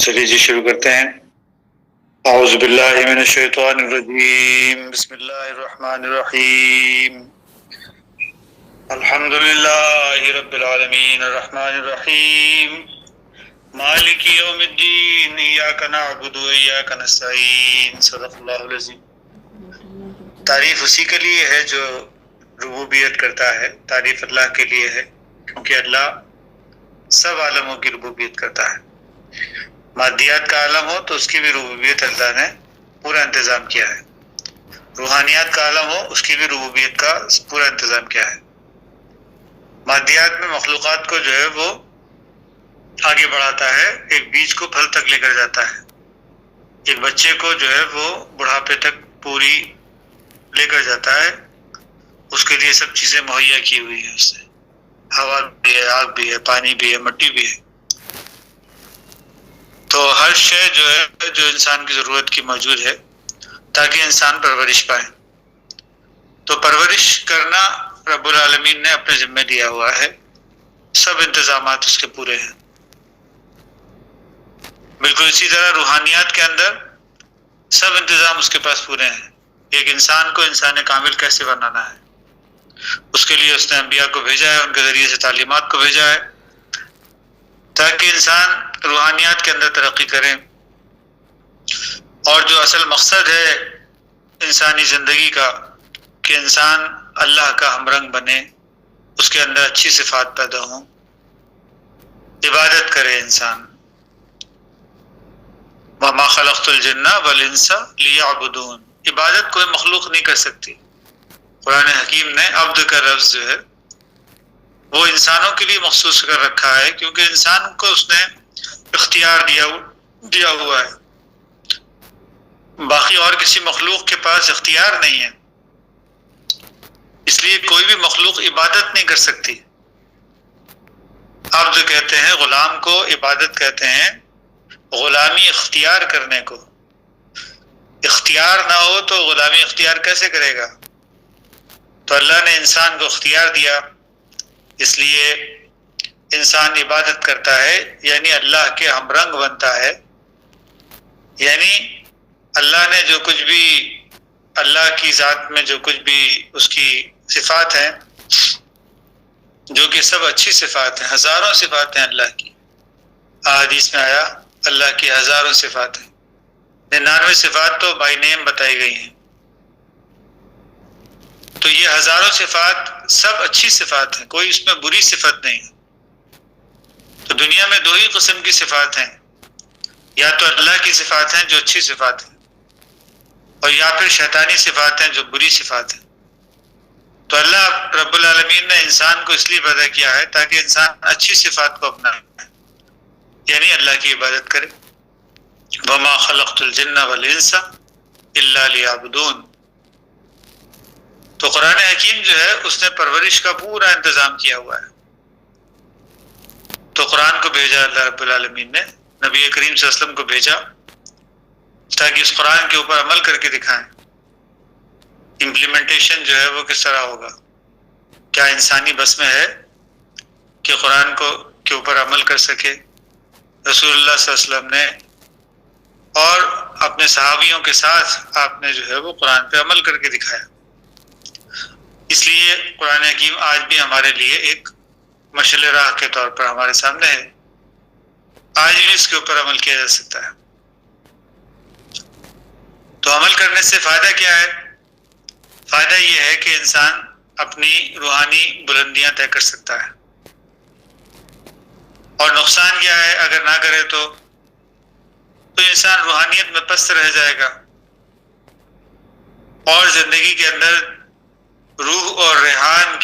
چلیے جی شروع کرتے ہیں۔ اعوذ باللہ من الشیطان الرجیم، بسم اللہ الرحمن الرحیم، الحمد للہ رب العالمین الرحمن الرحیم مالک یوم الدین، ایاک نعبد و ایاک نستعین، صدق اللہ العظیم۔ تعریف اسی کے لیے ہے جو ربوبیت کرتا ہے، تعریف اللہ کے لیے ہے کیونکہ اللہ سب عالموں کی ربوبیت کرتا ہے۔ مادیات کا عالم ہو تو اس کی بھی ربوبیت اللہ نے پورا انتظام کیا ہے، روحانیات کا عالم ہو اس کی بھی ربوبیت کا پورا انتظام کیا ہے۔ مادیات میں مخلوقات کو جو ہے وہ آگے بڑھاتا ہے، ایک بیج کو پھل تک لے کر جاتا ہے، ایک بچے کو جو ہے وہ بڑھاپے تک پوری لے کر جاتا ہے، اس کے لیے سب چیزیں مہیا کی ہوئی ہیں، اس سے ہوا بھی ہے، آگ بھی ہے، پانی بھی ہے، مٹی بھی ہے۔ تو ہر شے جو ہے جو انسان کی ضرورت کی موجود ہے تاکہ انسان پرورش پائے۔ تو پرورش کرنا رب العالمین نے اپنے ذمہ دیا ہوا ہے، سب انتظامات اس کے پورے ہیں۔ بالکل اسی طرح روحانیات کے اندر سب انتظام اس کے پاس پورے ہیں۔ ایک انسان کو انسان کامل کیسے بنانا ہے، اس کے لیے اس نے انبیاء کو بھیجا ہے، ان کے ذریعے سے تعلیمات کو بھیجا ہے تاکہ انسان روحانیات کے اندر ترقی کرے، اور جو اصل مقصد ہے انسانی زندگی کا کہ انسان اللہ کا ہم رنگ بنے، اس کے اندر اچھی صفات پیدا ہوں، عبادت کرے انسان۔ وَمَا خَلَقْتُ الْجِنَّ وَالْإِنسَ لِيَعْبُدُونِ، عبادت کوئی مخلوق نہیں کر سکتی۔ قرآن حکیم نے عبد کا لفظ جو ہے وہ انسانوں کے لیے مخصوص کر رکھا ہے کیونکہ انسان کو اس نے اختیار دیا ہوا ہے، باقی اور کسی مخلوق کے پاس اختیار نہیں ہے، اس لیے کوئی بھی مخلوق عبادت نہیں کر سکتی۔ عبد کہتے ہیں غلام کو، عبادت کہتے ہیں غلامی اختیار کرنے کو۔ اختیار نہ ہو تو غلامی اختیار کیسے کرے گا؟ تو اللہ نے انسان کو اختیار دیا، اس لیے انسان عبادت کرتا ہے، یعنی اللہ کے ہم رنگ بنتا ہے، یعنی اللہ نے جو کچھ بھی، اللہ کی ذات میں جو کچھ بھی اس کی صفات ہیں، جو کہ سب اچھی صفات ہیں، ہزاروں صفات ہیں اللہ کی، احادیث میں آیا اللہ کی ہزاروں صفات ہیں، 99 صفات تو بائی نیم بتائی گئی ہیں۔ تو یہ ہزاروں صفات سب اچھی صفات ہیں، کوئی اس میں بری صفت نہیں ہے۔ تو دنیا میں دو ہی قسم کی صفات ہیں، یا تو اللہ کی صفات ہیں جو اچھی صفات ہیں، اور یا پھر شیطانی صفات ہیں جو بری صفات ہیں۔ تو اللہ رب العالمین نے انسان کو اس لیے پیدا کیا ہے تاکہ انسان اچھی صفات کو اپنائے، یعنی اللہ کی عبادت کرے۔ وَمَا خَلَقْتُ الْجِنَّ وَالْإِنسَ إِلَّا لِيَعْبُدُونِ۔ تو قرآن حکیم جو ہے اس نے پرورش کا پورا انتظام کیا ہوا ہے۔ تو قرآن کو بھیجا اللہ رب العالمین نے، نبی کریم صلی اللہ علیہ وسلم کو بھیجا تاکہ اس قرآن کے اوپر عمل کر کے دکھائیں۔ امپلیمنٹیشن جو ہے وہ کس طرح ہوگا؟ کیا انسانی بس میں ہے کہ قرآن کے اوپر عمل کر سکے؟ رسول اللہ صلی اللہ علیہ وسلم نے اور اپنے صحابیوں کے ساتھ آپ نے جو ہے وہ قرآن پہ عمل کر کے دکھایا۔ اس لیے قرآن حکیم آج بھی ہمارے لیے ایک مشعل راہ کے طور پر ہمارے سامنے ہے، آج بھی اس کے اوپر عمل کیا جا سکتا ہے۔ تو عمل کرنے سے فائدہ کیا ہے؟ فائدہ یہ ہے کہ انسان اپنی روحانی بلندیاں طے کر سکتا ہے، اور نقصان کیا ہے اگر نہ کرے تو انسان روحانیت میں پست رہ جائے گا، اور زندگی کے اندر روح اور ریحان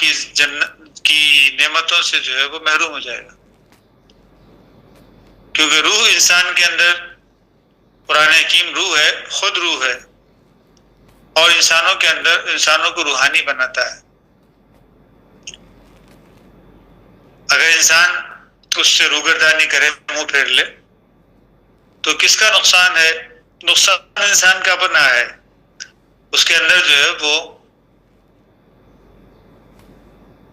کی نعمتوں سے جو ہے وہ محروم ہو جائے گا، کیونکہ روح انسان کے اندر، قرآن حکیم روح ہے، خود روح ہے، اور انسانوں کے اندر انسانوں کو روحانی بناتا ہے۔ اگر انسان اس سے روگردانی کرے، منہ پھیر لے، تو کس کا نقصان ہے؟ نقصان انسان کا اپنا ہے، اس کے اندر جو ہے وہ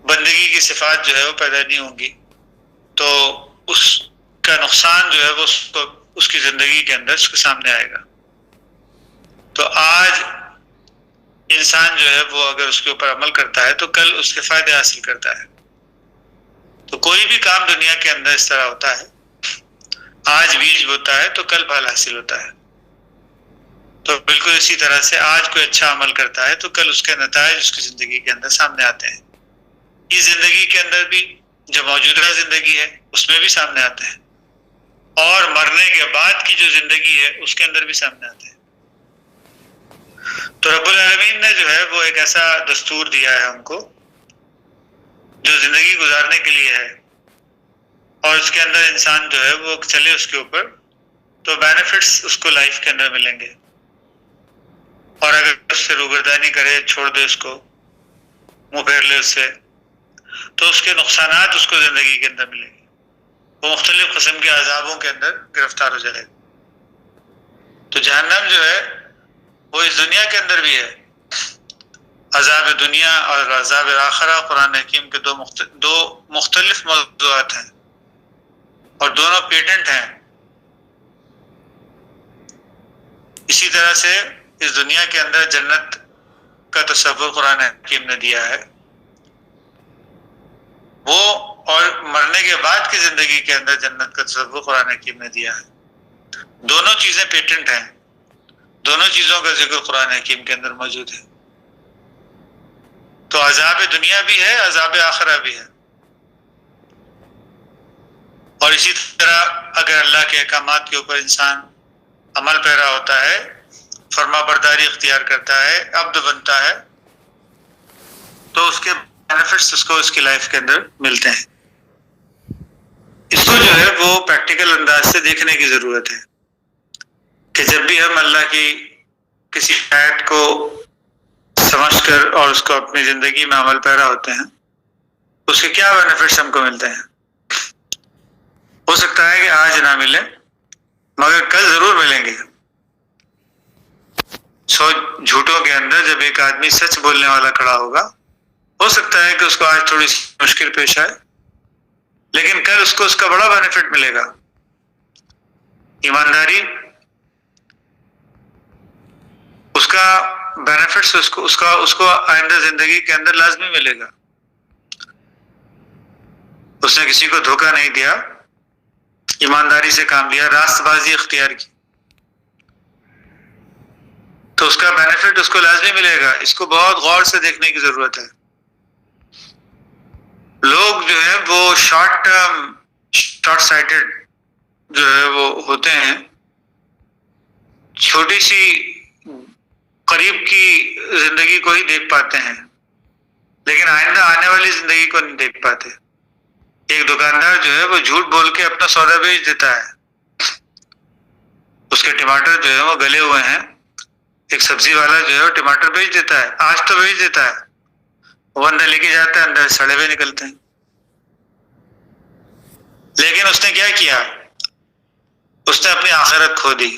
بندگی کی صفات جو ہے وہ پیدا نہیں ہوں گی، تو اس کا نقصان جو ہے وہ اس کی زندگی کے اندر اس کے سامنے آئے گا. تو آج انسان جو ہے وہ اگر اس کے اوپر عمل کرتا ہے تو کل اس کے فائدے حاصل کرتا ہے. تو کوئی بھی کام دنیا کے اندر اس طرح ہوتا ہے، آج بیج بوتا ہے تو کل پھل حاصل ہوتا ہے. تو بالکل اسی طرح سے آج کوئی اچھا عمل کرتا ہے تو کل اس کے نتائج اس کی زندگی کے اندر سامنے آتے ہیں. اس زندگی کے اندر بھی جو موجودہ زندگی ہے اس میں بھی سامنے آتے ہیں، اور مرنے کے بعد کی جو زندگی ہے اس کے اندر بھی سامنے آتے ہیں. تو رب العالمین نے جو ہے وہ ایک ایسا دستور دیا ہے ہم کو جو زندگی گزارنے کے لیے ہے، اور اس کے اندر انسان جو ہے وہ چلے اس کے اوپر تو بینیفٹس اس کو لائف کے اندر ملیں گے. اور اگر اس سے روگردانی کرے، چھوڑ دے اس کو، منہ پھیر لے اس سے، تو اس کے نقصانات اس کو زندگی کے اندر ملیں گے. وہ مختلف قسم کے عذابوں کے اندر گرفتار ہو جائے گا. تو جہنم جو ہے وہ اس دنیا کے اندر بھی ہے. عذاب دنیا اور عذاب آخرہ قرآن حکیم کے دو مختلف موضوعات ہیں، اور دونوں پیٹنٹ ہیں. اسی طرح سے اس دنیا کے اندر جنت کا تصور قرآن حکیم نے دیا ہے وہ، اور مرنے کے بعد کی زندگی کے اندر جنت کا تصور قرآن حکیم نے دیا ہے. دونوں چیزیں پیٹنٹ ہیں، دونوں چیزوں کا ذکر قرآن حکیم کے اندر موجود ہے. تو عذاب دنیا بھی ہے، عذاب آخرہ بھی ہے. اور اسی طرح اگر اللہ کے احکامات کے اوپر انسان عمل پیرا ہوتا ہے، فرما برداری اختیار کرتا ہے، عبد بنتا ہے، تو اس کے بینیفٹس اس کو اس کی لائف کے اندر ملتے ہیں. اس کو جو ہے وہ پریکٹیکل انداز سے دیکھنے کی ضرورت ہے کہ جب بھی ہم اللہ کی کسی آیت کو سمجھ کر اور اس کو اپنی زندگی میں عمل پیرا ہوتے ہیں، اس کے کیا بینیفٹس ہم کو ملتے ہیں. ہو سکتا ہے کہ آج نہ ملے مگر کل ضرور ملیں گے. 100 جھوٹوں کے اندر جب ایک آدمی سچ بولنے والا کھڑا ہوگا، ہو سکتا ہے کہ اس کو آج تھوڑی سی مشکل پیش آئے، لیکن کل اس کو اس کا بڑا بینیفٹ ملے گا. ایمانداری، اس کا بینیفٹس اس کو آئندہ زندگی کے اندر لازمی ملے گا. اس نے کسی کو دھوکہ نہیں دیا، ایمانداری سے کام لیا، راست بازی اختیار کی، تو اس کا بینیفٹ اس کو لازمی ملے گا. اس کو بہت غور سے دیکھنے کی ضرورت ہے. لوگ جو ہے وہ شارٹ سائٹڈ جو ہے وہ ہوتے ہیں، چھوٹی سی قریب کی زندگی کو ہی دیکھ پاتے ہیں، لیکن آئندہ آنے والی زندگی کو نہیں دیکھ پاتے. ایک دکاندار جو ہے وہ جھوٹ بول کے اپنا سودا بیچ دیتا ہے، اس کے ٹماٹر جو ہے وہ گلے ہوئے ہیں. ایک سبزی والا جو ہے وہ ٹماٹر بیچ دیتا ہے، آج تو بیچ دیتا ہے، وہ اندر لے کے جاتا ہے، اندر سڑے ہوئے نکلتے ہیں. لیکن اس نے کیا کیا؟ اس نے اپنی آخرت کھو دی.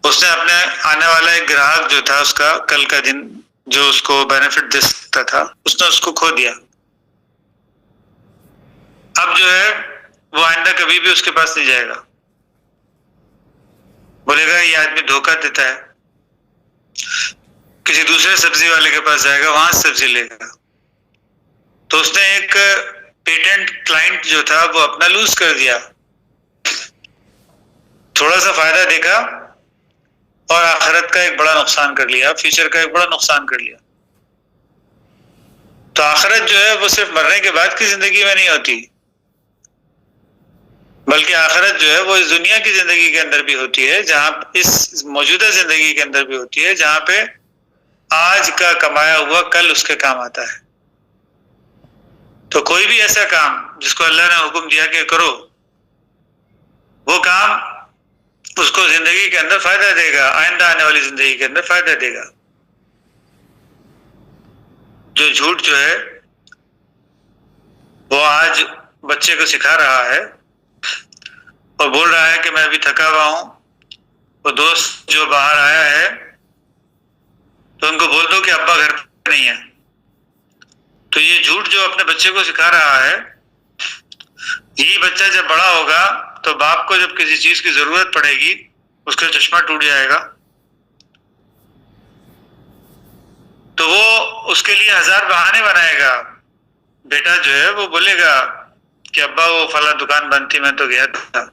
اس نے اپنے آنے والا ایک گراہک جو تھا، اس کا کل کا دن جو اس کو بینیفٹ دے سکتا تھا، اس نے اس کو کھو دیا. اب جو ہے وہ آئندہ کبھی بھی اس کے پاس نہیں جائے گا. بولے گا یہ آدمی دھوکہ دیتا ہے، کسی دوسرے سبزی والے کے پاس جائے گا، وہاں سے سبزی لے گا. تو اس نے ایک پیٹنٹ کلائنٹ جو تھا وہ اپنا لوز کر دیا. تھوڑا سا فائدہ دیکھا اور آخرت کا ایک بڑا نقصان کر لیا، فیوچر کا ایک بڑا نقصان کر لیا. تو آخرت جو ہے وہ صرف مرنے کے بعد کی زندگی میں نہیں ہوتی، بلکہ آخرت جو ہے وہ اس دنیا کی زندگی کے اندر بھی ہوتی ہے، جہاں اس موجودہ زندگی کے اندر بھی ہوتی ہے، جہاں پہ آج کا کمایا ہوا کل اس کے کام آتا ہے. تو کوئی بھی ایسا کام جس کو اللہ نے حکم دیا کہ کرو، وہ کام اس کو زندگی کے اندر فائدہ دے گا، آئندہ آنے والی زندگی کے اندر فائدہ دے گا. جو جھوٹ جو ہے وہ آج بچے کو سکھا رہا ہے اور بول رہا ہے کہ میں ابھی تھکا ہوا ہوں، وہ دوست جو باہر آیا ہے تو ان کو بول دو کہ ابا گھر پہ نہیں ہے. تو یہ جھوٹ جو اپنے بچے کو سکھا رہا ہے، یہی بچہ جب بڑا ہوگا تو باپ کو جب کسی چیز کی ضرورت پڑے گی اس کا چشمہ ٹوٹ جائے گا تو وہ اس کے لیے 1000 بہانے بنائے گا. بیٹا جو ہے وہ بولے گا کہ ابا وہ فلاں دکان بند تھی میں تو گیا تھا،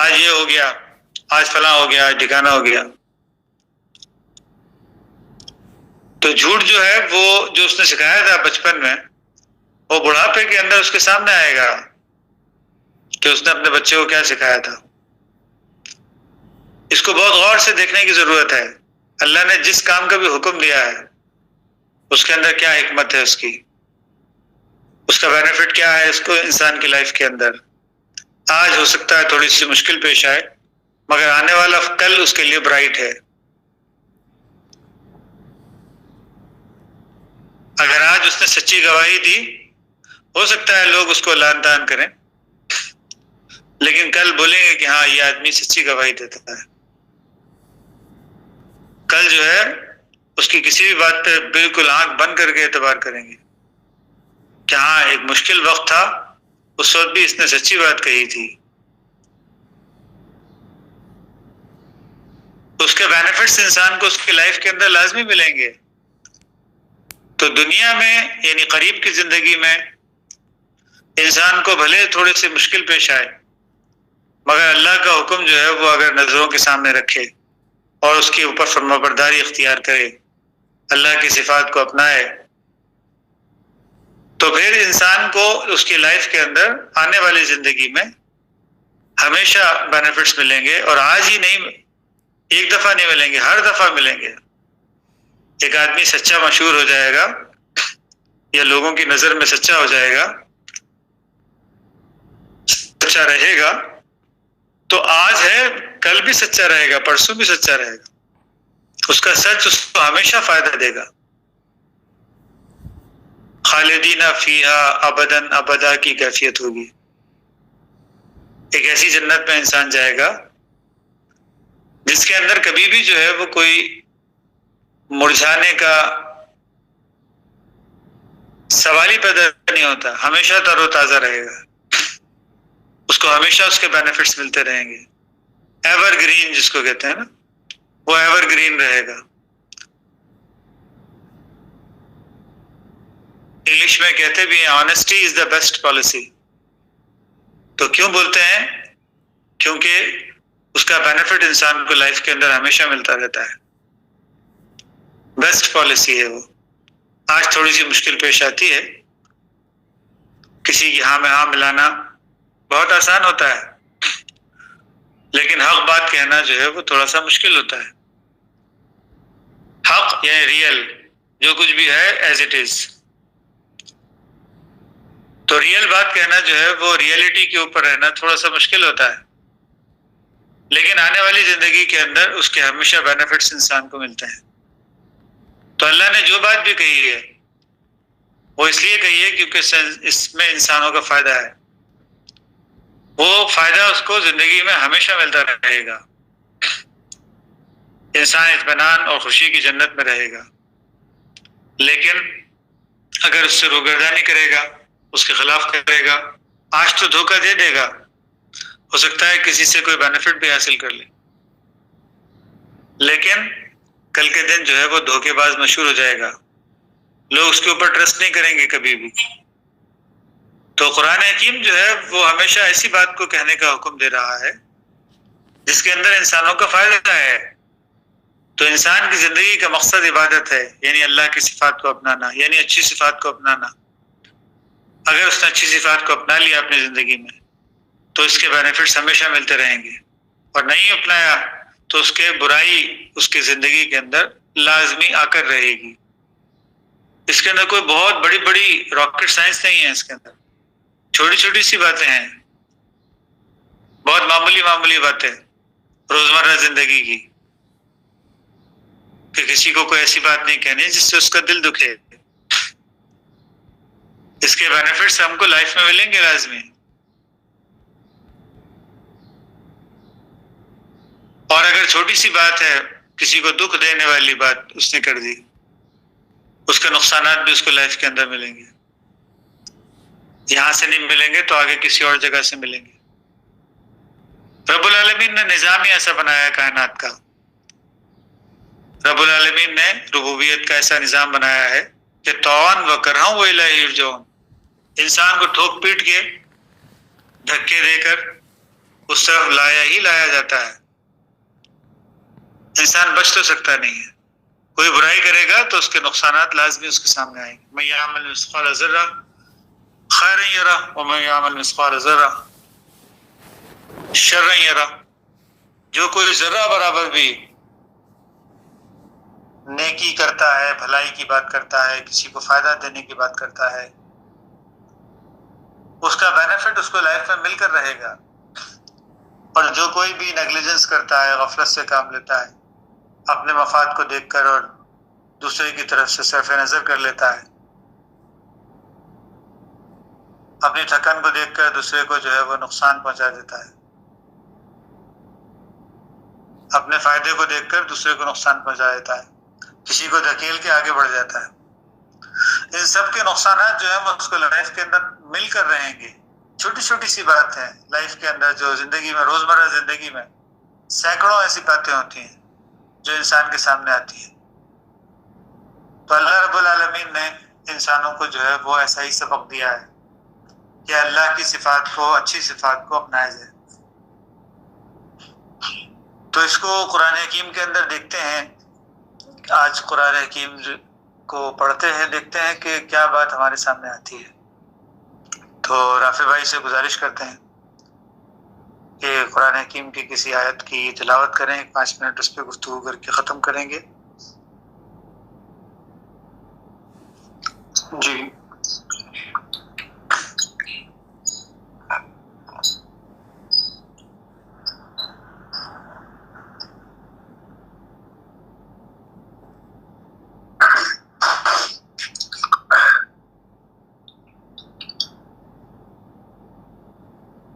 آج یہ ہو گیا، آج فلاں ہو گیا، آج ٹھکانا ہو گیا. تو جھوٹ جو ہے وہ جو اس نے سکھایا تھا بچپن میں وہ بڑھاپے کے اندر اس کے سامنے آئے گا کہ اس نے اپنے بچے کو کیا سکھایا تھا. اس کو بہت غور سے دیکھنے کی ضرورت ہے. اللہ نے جس کام کا بھی حکم دیا ہے اس کے اندر کیا حکمت ہے، اس کا بینیفٹ کیا ہے اس کو انسان کی لائف کے اندر. آج ہو سکتا ہے تھوڑی سی مشکل پیش آئے مگر آنے والا کل اس کے لیے برائٹ ہے. اگر آج اس نے سچی گواہی دی ہو سکتا ہے لوگ اس کو لعن طعن کریں لیکن کل بولیں گے کہ ہاں یہ آدمی سچی گواہی دیتا ہے. کل جو ہے اس کی کسی بھی بات پہ بالکل آنکھ بند کر کے اعتبار کریں گے کہ ہاں ایک مشکل وقت تھا اس وقت بھی اس نے سچی بات کہی تھی. اس کے بینیفٹس انسان کو اس کی لائف کے اندر لازمی ملیں گے. تو دنیا میں یعنی قریب کی زندگی میں انسان کو بھلے تھوڑے سے مشکل پیش آئے مگر اللہ کا حکم جو ہے وہ اگر نظروں کے سامنے رکھے اور اس کے اوپر فرمانبرداری اختیار کرے، اللہ کی صفات کو اپنائے تو پھر انسان کو اس کی لائف کے اندر آنے والی زندگی میں ہمیشہ بینیفٹس ملیں گے. اور آج ہی نہیں، ایک دفعہ نہیں ملیں گے، ہر دفعہ ملیں گے. ایک آدمی سچا مشہور ہو جائے گا یا لوگوں کی نظر میں سچا ہو جائے گا، سچا رہے گا تو آج ہے کل بھی سچا رہے گا، پرسوں بھی سچا رہے گا. اس کا سچ اس کو ہمیشہ فائدہ دے گا. خالدین فیہا ابداً ابدا کی کیفیت ہوگی. ایک ایسی جنت میں انسان جائے گا جس کے اندر کبھی بھی جو ہے وہ کوئی مرجھانے کا سوال ہی پیدا نہیں ہوتا، ہمیشہ تر و تازہ رہے گا. اس کو ہمیشہ اس کے بینیفٹس ملتے رہیں گے. ایور گرین جس کو کہتے ہیں نا، وہ ایور گرین رہے گا. انگلش میں کہتے بھی ہیں honesty is the best policy. تو کیوں بولتے ہیں؟ کیونکہ اس کا بینیفٹ انسان کو لائف کے اندر ہمیشہ ملتا رہتا ہے. بیسٹ پالیسی ہے وہ. آج تھوڑی سی مشکل پیش آتی ہے، کسی کی ہاں میں ہاں ملانا بہت آسان ہوتا ہے لیکن حق بات کہنا جو ہے وہ تھوڑا سا مشکل ہوتا ہے. حق یعنی ریئل جو کچھ بھی ہے ایز اٹ از. تو ریئل بات کہنا جو ہے وہ ریئلٹی کے اوپر رہنا تھوڑا سا مشکل ہوتا ہے لیکن آنے والی زندگی کے اندر اس کے ہمیشہ بینیفٹس انسان کو ملتے ہیں. تو اللہ نے جو بات بھی کہی ہے وہ اس لیے کہی ہے کیونکہ اس میں انسانوں کا فائدہ ہے. وہ فائدہ اس کو زندگی میں ہمیشہ ملتا رہے گا. انسان اطمینان اور خوشی کی جنت میں رہے گا. لیکن اگر اس سے روگردانی کرے گا، اس کے خلاف کرے گا، آج تو دھوکہ دے دے گا، ہو سکتا ہے کسی سے کوئی بینیفٹ بھی حاصل کر لے لیکن کل کے دن جو ہے وہ دھوکے باز مشہور ہو جائے گا. لوگ اس کے اوپر ٹرسٹ نہیں کریں گے کبھی بھی. تو قرآن حکیم جو ہے وہ ہمیشہ ایسی بات کو کہنے کا حکم دے رہا ہے جس کے اندر انسانوں کا فائدہ ہے. تو انسان کی زندگی کا مقصد عبادت ہے، یعنی اللہ کی صفات کو اپنانا، یعنی اچھی صفات کو اپنانا. اگر اس نے اچھی صفات کو اپنا لیا اپنی زندگی میں تو اس کے بینیفٹس ہمیشہ ملتے رہیں گے، اور نہیں اپنایا تو اس کے برائی اس کی زندگی کے اندر لازمی آ کر رہے گی. اس کے اندر کوئی بہت بڑی بڑی راکٹ سائنس نہیں ہے. اس کے اندر چھوٹی چھوٹی سی باتیں ہیں، بہت معمولی معمولی باتیں روزمرہ زندگی کی، کہ کسی کو کوئی ایسی بات نہیں کہنی جس سے اس کا دل دکھے. اس کے بینیفٹس ہم کو لائف میں ملیں گے لازمی. اور اگر چھوٹی سی بات ہے، کسی کو دکھ دینے والی بات اس نے کر دی، اس کے نقصانات بھی اس کو لائف کے اندر ملیں گے. یہاں سے نہیں ملیں گے تو آگے کسی اور جگہ سے ملیں گے۔ رب العالمین نے نظام ہی ایسا بنایا ہے کائنات کا، رب العالمین نے ربوبیت کا ایسا نظام بنایا ہے کہ طوعاً و کرہاً وإلیہ یرجعون، انسان کو ٹھوک پیٹ کے دھکے دے کر اس طرف لایا ہی لایا جاتا ہے، انسان بچ تو سکتا نہیں ہے۔ کوئی برائی کرے گا تو اس کے نقصانات لازمی اس کے سامنے آئیں گے۔ من یعمل مثقال ذرہ خیرا یرہ ومن یعمل مثقال ذرہ شرا یرہ، جو کوئی ذرہ برابر بھی نیکی کرتا ہے، بھلائی کی بات کرتا ہے، کسی کو فائدہ دینے کی بات کرتا ہے، اس کا بینیفٹ اس کو لائف میں مل کر رہے گا۔ اور جو کوئی بھی نیگلیجنس کرتا ہے، غفلت سے کام لیتا ہے، اپنے مفاد کو دیکھ کر اور دوسرے کی طرف سے صرف نظر کر لیتا ہے، اپنی تھکن کو دیکھ کر دوسرے کو جو ہے وہ نقصان پہنچا دیتا ہے، اپنے فائدے کو دیکھ کر دوسرے کو نقصان پہنچا دیتا ہے، کسی کو دھکیل کے آگے بڑھ جاتا ہے۔ ان سب کے نقصانات جو ہیں وہ اس کو لائف کے اندر مل کر رہیں گے۔ چھوٹی چھوٹی سی بات ہے لائف کے اندر، جو زندگی میں روزمرہ زندگی میں سینکڑوں ایسی باتیں ہوتی ہیں جو انسان کے سامنے آتی ہیں۔ تو اللہ رب العالمین نے انسانوں کو جو ہے وہ ایسا ہی سبق دیا ہے کہ اللہ کی صفات کو، اچھی صفات کو اپنایا جائے۔ تو اس کو قرآن حکیم کے اندر دیکھتے ہیں، آج قرآن حکیم کو پڑھتے ہیں، دیکھتے ہیں کہ کیا بات ہمارے سامنے آتی ہے۔ تو رافع بھائی سے گزارش کرتے ہیں کہ قرآن حکیم کی کسی آیت کی تلاوت کریں، 5 منٹ اس پہ گفتگو کر کے ختم کریں گے۔ جی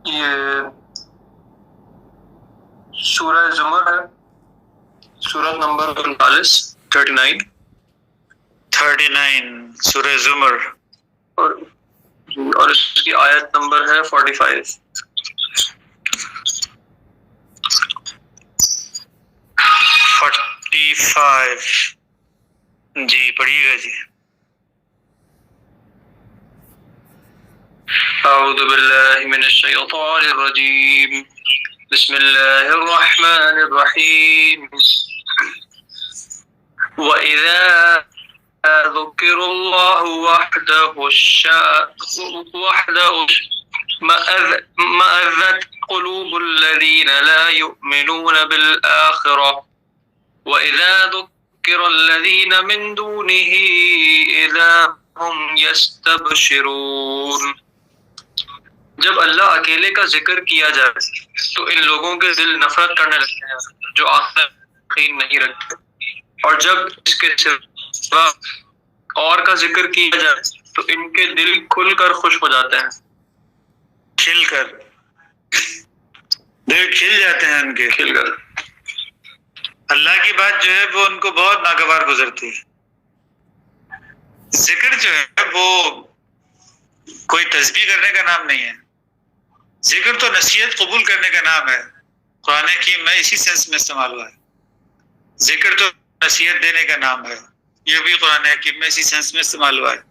یہ سورہ زمر ہے، سورت نمبر 39 سورہ زمر، اور اس کی آیت نمبر ہے 45۔ جی پڑھیے گا جی۔ اعوذ باللہ من الشیطان الرجیم، بسم اللہ الرحمن الرحیم۔ وَإِذَا ذُكِرَ اللَّهُ وَحْدَهُ اشْمَأَزَّتْ قُلُوبُ الَّذِينَ لَا يُؤْمِنُونَ بِالْآخِرَةِ وَإِذَا ذُكِّرَ الَّذِينَ مِن دُونِهِ إِذَا هُمْ يَسْتَبْشِرُونَ۔ جب اللہ اکیلے کا ذکر کیا جائے تو ان لوگوں کے دل نفرت کرنے لگتے ہیں جو آخرت یقین نہیں رکھتے، اور جب اس کے سوا اور کا ذکر کیا جائے تو ان کے دل کھل کر خوش ہو جاتے ہیں، کھل کر دل کھل جاتے ہیں ان کے، کھل کر اللہ کی بات جو ہے وہ ان کو بہت ناگوار گزرتی ہے۔ ذکر جو ہے وہ کوئی تسبیح کرنے کا نام نہیں ہے، ذکر تو نصیحت قبول کرنے کا نام ہے۔ قرآن حکیم میں اسی سینس میں استعمال ہوا ہے، ذکر تو نصیحت دینے کا نام ہے، یہ بھی قرآن حکیم میں اسی سینس میں استعمال ہوا ہے۔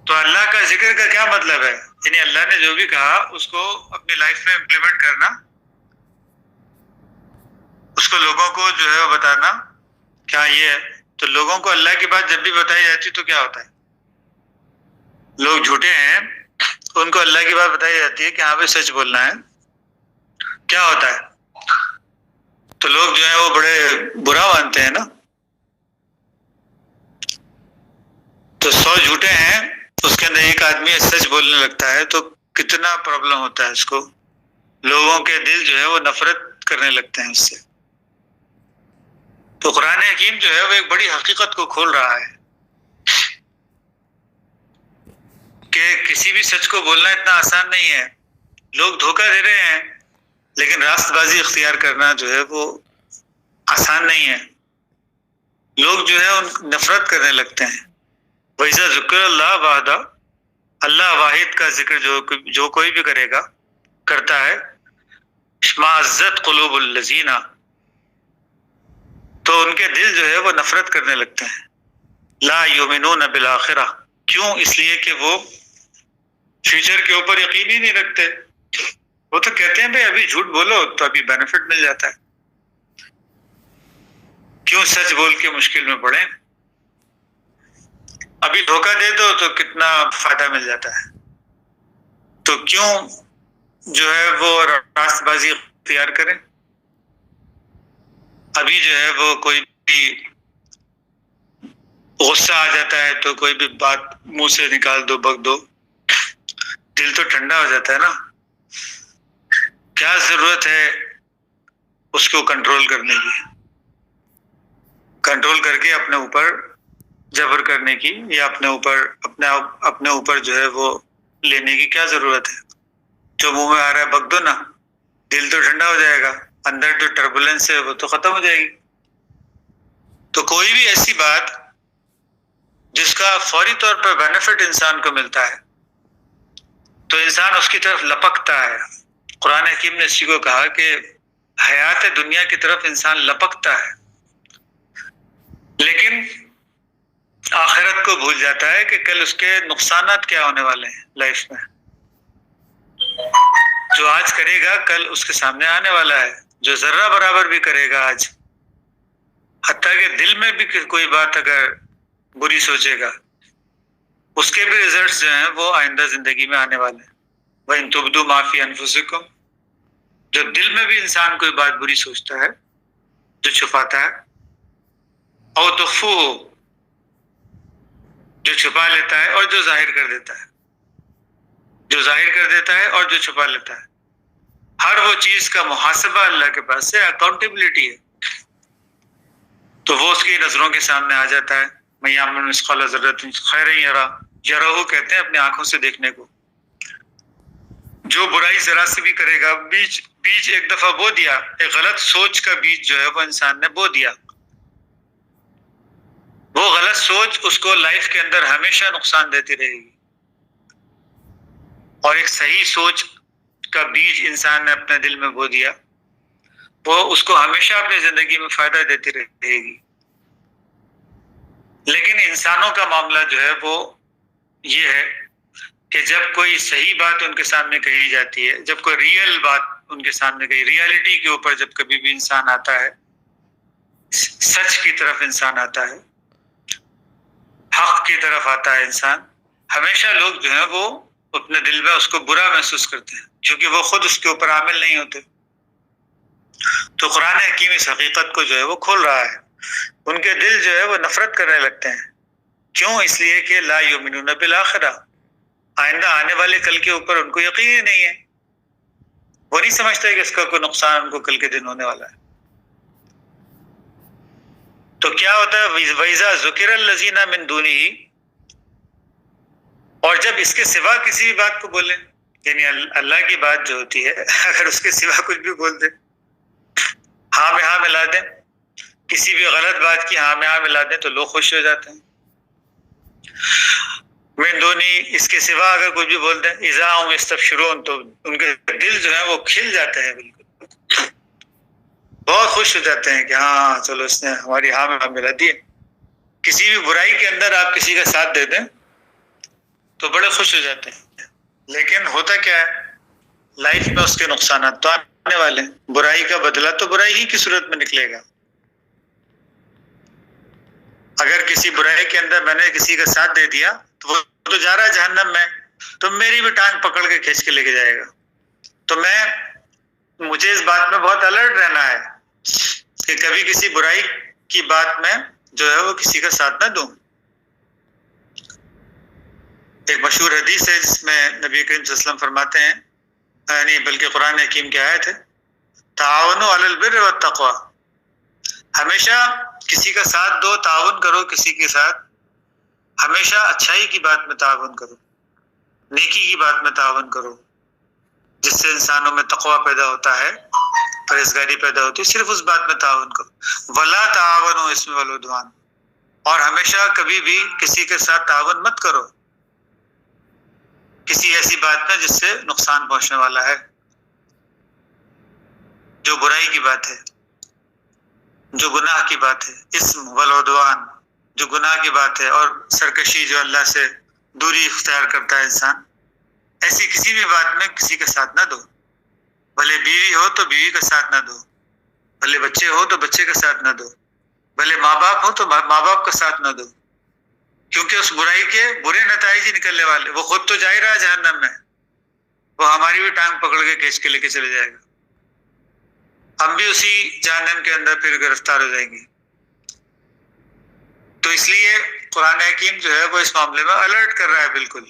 تو اللہ کا ذکر کا کیا مطلب ہے؟ یعنی اللہ نے جو بھی کہا اس کو اپنی لائف میں امپلیمنٹ کرنا، اس کو لوگوں کو جو ہے وہ بتانا کیا یہ ہے۔ تو لوگوں کو اللہ کی بات جب بھی بتائی جاتی تو کیا ہوتا ہے؟ لوگ جھوٹے ہیں، ان کو اللہ کی بات بتائی جاتی ہے کہ ہاں بھائی سچ بولنا ہے، کیا ہوتا ہے؟ تو لوگ جو ہے وہ بڑے برا مانتے ہیں نا۔ تو 100 جھوٹے ہیں، اس کے اندر ایک آدمی سچ بولنے لگتا ہے تو کتنا پرابلم ہوتا ہے اس کو، لوگوں کے دل جو ہے وہ نفرت کرنے لگتے ہیں اس سے۔ تو قرآن حکیم جو ہے وہ ایک بڑی حقیقت کو کھول رہا ہے کہ کسی بھی سچ کو بولنا اتنا آسان نہیں ہے۔ لوگ دھوکہ دے رہے ہیں لیکن راست بازی اختیار کرنا جو ہے وہ آسان نہیں ہے۔ لوگ جو ہے ان نفرت کرنے لگتے ہیں۔ وَإِذَا ذُكِرَ اللَّهُ وَحْدَهُ اللہ واحد کا ذکر جو کوئی بھی کرتا ہے، اشمعزت قلوب الذین، تو ان کے دل جو ہے وہ نفرت کرنے لگتے ہیں، لا یؤمنون بالآخرہ، کیوں؟ اس لیے کہ وہ فیوچر کے اوپر یقین ہی نہیں رکھتے. وہ تو کہتے ہیں بھائی ابھی جھوٹ بولو تو ابھی بینیفٹ مل جاتا ہے، کیوں سچ بول کے مشکل میں پڑے؟ ابھی دھوکہ دے دو تو کتنا فائدہ مل جاتا ہے، تو کیوں جو ہے وہ راست بازی اختیار کریں؟ ابھی جو ہے وہ کوئی بھی غصہ آ جاتا ہے تو کوئی بھی بات منہ سے نکال دو، بک دو، دل تو ٹھنڈا ہو جاتا ہے نا. کیا ضرورت ہے اس کو کنٹرول کرنے کی، کنٹرول کر کے اپنے اوپر جبر کرنے کی، یا اپنے اوپر جو ہے وہ لینے کی کیا ضرورت ہے؟ جو منہ میں آ رہا ہے بک دو نا، دل تو ٹھنڈا ہو جائے گا، اندر جو ٹربولنس ہے وہ تو ختم ہو جائے گی. تو کوئی بھی ایسی بات جس کا فوری طور پر بینیفٹ انسان کو ملتا ہے تو انسان اس کی طرف لپکتا ہے. قرآن حکیم نے اسی کو کہا کہ حیات دنیا کی طرف انسان لپکتا ہے، لیکن آخرت کو بھول جاتا ہے کہ کل اس کے نقصانات کیا ہونے والے ہیں لائف میں. جو آج کرے گا کل اس کے سامنے آنے والا ہے، جو ذرہ برابر بھی کرے گا آج، حتیٰ کہ دل میں بھی کوئی بات اگر بری سوچے گا، اس کے بھی ریزلٹس جو ہیں وہ آئندہ زندگی میں آنے والے ہیں. وَإِن تُبْدُوا مَا فِي أَنفُسِكُمْ، جو دل میں بھی انسان کوئی بات بری سوچتا ہے، جو چھپاتا ہے، اور تخفوہ، جو چھپا لیتا ہے، اور جو ظاہر کر دیتا ہے، جو ظاہر کر دیتا ہے اور جو چھپا لیتا ہے، ہر وہ چیز کا محاسبہ اللہ کے پاس سے، اکاؤنٹیبلٹی ہے، تو وہ اس کی نظروں کے سامنے آ جاتا ہے. مَن يَعْمَلْ مِثْقَالَ ذَرَّةٍ خَيْرًا يَرَهُ، یرہ کہتے ہیں اپنی آنکھوں سے دیکھنے کو. جو برائی ذرا سے بھی کرے گا، بیج ایک دفعہ بو دیا، ایک غلط سوچ کا بیج جو ہے وہ انسان نے بو دیا، وہ غلط سوچ اس کو لائف کے اندر ہمیشہ نقصان دیتی رہے گی. اور ایک صحیح سوچ کا بیج انسان نے اپنے دل میں بو دیا، وہ اس کو ہمیشہ اپنی زندگی میں فائدہ دیتی رہے گی. لیکن انسانوں کا معاملہ جو ہے وہ یہ ہے کہ جب کوئی صحیح بات ان کے سامنے کہی جاتی ہے، جب کوئی ریئل بات ان کے سامنے کہی، ریالٹی کے اوپر جب کبھی بھی انسان آتا ہے، سچ کی طرف انسان آتا ہے، حق کی طرف آتا ہے انسان، ہمیشہ لوگ جو ہیں وہ اپنے دل میں اس کو برا محسوس کرتے ہیں، کیونکہ وہ خود اس کے اوپر عامل نہیں ہوتے. تو قرآن حکیم اس حقیقت کو جو ہے وہ کھول رہا ہے. ان کے دل جو ہے وہ نفرت کرنے لگتے ہیں، کیوں؟ اس لیے کہ لا یؤمنون بالآخرہ، آئندہ آنے والے کل کے اوپر ان کو یقین ہی نہیں ہے. وہ نہیں سمجھتے کہ اس کا کوئی نقصان ان کو کل کے دن ہونے والا ہے. تو کیا ہوتا ہے؟ وَإِذَا ذُكِرَ الَّذِينَ مِن دُونِهِ، اور جب اس کے سوا کسی بھی بات کو بولیں، یعنی اللہ کی بات جو ہوتی ہے اگر اس کے سوا کچھ بھی بول دیں، ہاں میں ہاں ملا دیں، کسی بھی غلط بات کی ہاں میں ہاں ملا دیں تو لوگ خوش ہو جاتے ہیں. من دونی، اس کے سوا اگر کچھ بھی بول دیں، اذا هم یستبشرون، تو ان کے دل جو ہے وہ کھل جاتے ہیں، بالکل بہت خوش ہو جاتے ہیں کہ ہاں چلو اس نے ہماری ہاں میں ہاں ملا دی. کسی بھی برائی کے اندر آپ کسی کا ساتھ دے دیں تو بڑے خوش ہو جاتے ہیں. لیکن ہوتا کیا ہے لائف میں؟ اس کے نقصانات تو آنے والے ہیں. برائی کا بدلہ تو برائی ہی کی صورت میں نکلے گا. اگر کسی برائی کے اندر میں نے کسی کا ساتھ دے دیا تو وہ تو جا رہا ہے جہنم میں، تو میری بھی ٹانگ پکڑ کے کھینچ کے لے کے جائے گا. تو مجھے اس بات میں بہت الرٹ رہنا ہے کہ کبھی کسی برائی کی بات میں جو ہے وہ کسی کا ساتھ نہ دوں. ایک مشہور حدیث ہے جس میں نبی کریم صلی اللہ علیہ وسلم فرماتے ہیں، یعنی بلکہ قرآن حکیم کی آیت ہے، تعاونوا علی البر والتقوی، ہمیشہ کسی کا ساتھ دو، تعاون کرو کسی کے ساتھ، ہمیشہ اچھائی کی بات میں تعاون کرو، نیکی کی بات میں تعاون کرو، جس سے انسانوں میں تقوی پیدا ہوتا ہے، پرہیزگاری پیدا ہوتی ہے. صرف اس بات میں تعاون کرو. ولا تعاونوا الاثم والعدوان، اور ہمیشہ کبھی بھی کسی کے ساتھ تعاون مت کرو کسی ایسی بات میں جس سے نقصان پہنچنے والا ہے، جو برائی کی بات ہے، جو گناہ کی بات ہے، اسم والعدوان جو گناہ کی بات ہے، اور سرکشی جو اللہ سے دوری اختیار کرتا ہے انسان، ایسی کسی بھی بات میں کسی کا ساتھ نہ دو. بھلے بیوی ہو تو بیوی کا ساتھ نہ دو، بھلے بچے ہو تو بچے کا ساتھ نہ دو، بھلے ماں باپ ہو تو ماں باپ کا ساتھ نہ دو، کیونکہ اس برائی کے برے نتائج ہی نکلنے والے. وہ خود تو جا ہی رہا ہے جہنم میں، وہ ہماری بھی ٹانگ پکڑ کے کھینچ کے لے کے چلے جائے گا، ہم بھی اسی جہنم کے اندر پھر گرفتار ہو جائیں گے. تو اس لیے قرآن حکیم جو ہے وہ اس معاملے میں الرٹ کر رہا ہے بالکل،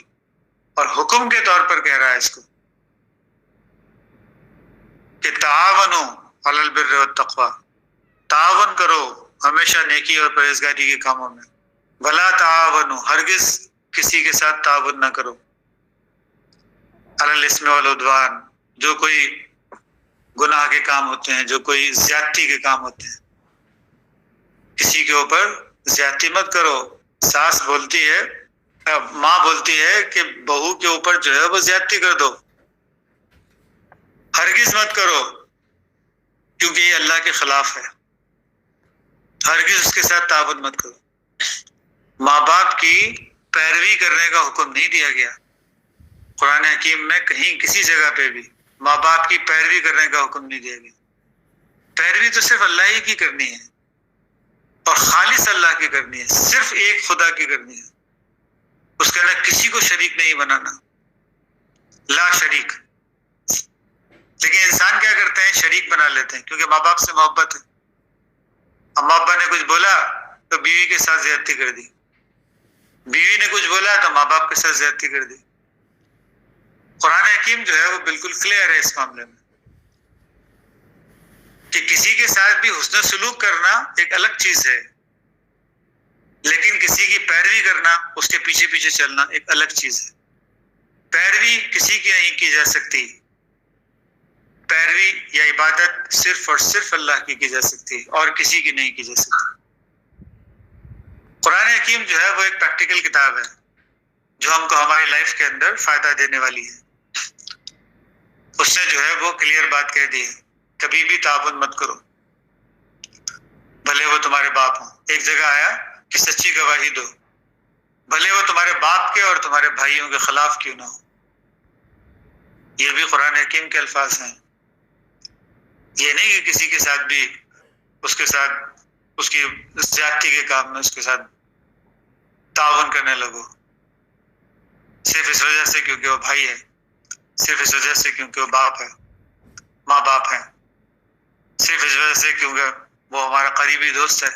اور حکم کے طور پر کہہ رہا ہے اس کو کہ تعاونوا علی البر والتقوی، تعاون کرو ہمیشہ نیکی اور پرہیزگاری کے کاموں میں. ولا تعاونوا، ہرگز کسی کے ساتھ تعاون نہ کرو، علی الاسم والعدوان، جو کوئی گناہ کے کام ہوتے ہیں، جو کوئی زیادتی کے کام ہوتے ہیں. کسی کے اوپر زیادتی مت کرو. ساس بولتی ہے، ماں بولتی ہے کہ بہو کے اوپر جو ہے وہ زیادتی کر دو، ہرگز مت کرو، کیونکہ یہ اللہ کے خلاف ہے. ہرگز اس کے ساتھ تعاون مت کرو. ماں باپ کی پیروی کرنے کا حکم نہیں دیا گیا قرآن حکیم میں کہیں کسی جگہ پہ بھی. ماں باپ کی پیروی کرنے کا حکم نہیں دیا گیا. پیروی تو صرف اللہ ہی کی کرنی ہے، اور خالص اللہ کی کرنی ہے، صرف ایک خدا کی کرنی ہے. اس کے اندر کسی کو شریک نہیں بنانا، لا شریک. لیکن انسان کیا کرتے ہیں؟ شریک بنا لیتے ہیں، کیونکہ ماں باپ سے محبت ہے. اما ابا نے کچھ بولا تو بیوی کے ساتھ زیادتی کر دی، بیوی نے کچھ بولا تو ماں باپ کے ساتھ زیادتی کر دی. قرآن حکیم جو ہے وہ بالکل کلیئر ہے اس معاملے میں کہ کسی کے ساتھ بھی حسن سلوک کرنا ایک الگ چیز ہے، لیکن کسی کی پیروی کرنا، اس کے پیچھے پیچھے چلنا ایک الگ چیز ہے. پیروی کسی کی نہیں کی جا سکتی، پیروی یا عبادت صرف اور صرف اللہ کی جا سکتی ہے، اور کسی کی نہیں کی جا سکتی. قرآن حکیم جو ہے وہ ایک پریکٹیکل کتاب ہے جو ہم کو ہماری لائف کے اندر فائدہ دینے والی ہے. اس نے جو ہے وہ کلیئر بات کہہ دی ہے، کبھی بھی تعاون مت کرو، بھلے وہ تمہارے باپ ہوں. ایک جگہ آیا کہ سچی گواہی دو، بھلے وہ تمہارے باپ کے اور تمہارے بھائیوں کے خلاف کیوں نہ ہو. یہ بھی قرآن حکیم کے الفاظ ہیں. یہ نہیں کہ کسی کے ساتھ بھی اس کے ساتھ اس کی زیادتی کے کام میں اس کے ساتھ تعاون کرنے لگو، صرف اس وجہ سے کیونکہ وہ بھائی ہے، صرف اس وجہ سے کیونکہ وہ باپ ہے، ماں باپ ہے، صرف اس وجہ سے کیونکہ وہ ہمارا قریبی دوست ہے،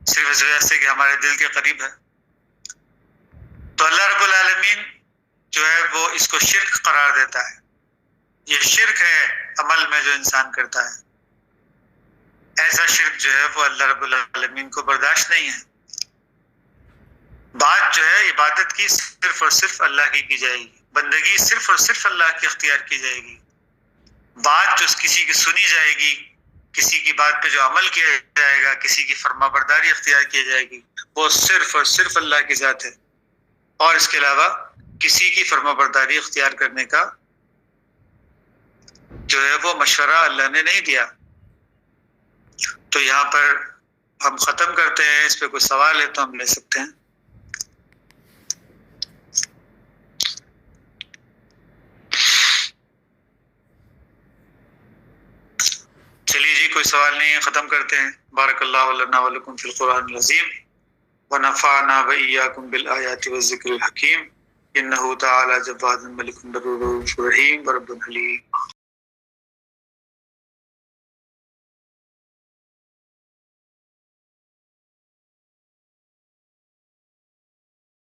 صرف اس وجہ سے کہ ہمارے دل کے قریب ہے. تو اللہ رب العالمین جو ہے وہ اس کو شرک قرار دیتا ہے. یہ شرک ہے عمل میں جو انسان کرتا ہے. ایسا شرک جو ہے وہ اللہ رب العالمین کو برداشت نہیں ہے. بات جو ہے عبادت کی صرف اور صرف اللہ کی جائے گی، بندگی صرف اور صرف اللہ کی اختیار کی جائے گی. بات جو کسی کی سنی جائے گی، کسی کی بات پہ جو عمل کیا جائے گا، کسی کی فرما برداری اختیار کی جائے گی، وہ صرف اور صرف اللہ کی ذات ہے، اور اس کے علاوہ کسی کی فرما برداری اختیار کرنے کا جو ہے وہ مشورہ اللہ نے نہیں دیا. تو یہاں پر ہم ختم کرتے ہیں. اس پہ کوئی سوال ہے تو ہم لے سکتے ہیں. چلیے جی، کوئی سوال نہیں ہے، ختم کرتے ہیں. بارک اللہ لنا ولکم فی القرآن العظیم ونفعنا وإياكم بالآیات والذکر الحکیم. انہ تعالی جواد ملک بر رحیم ورب حلیم.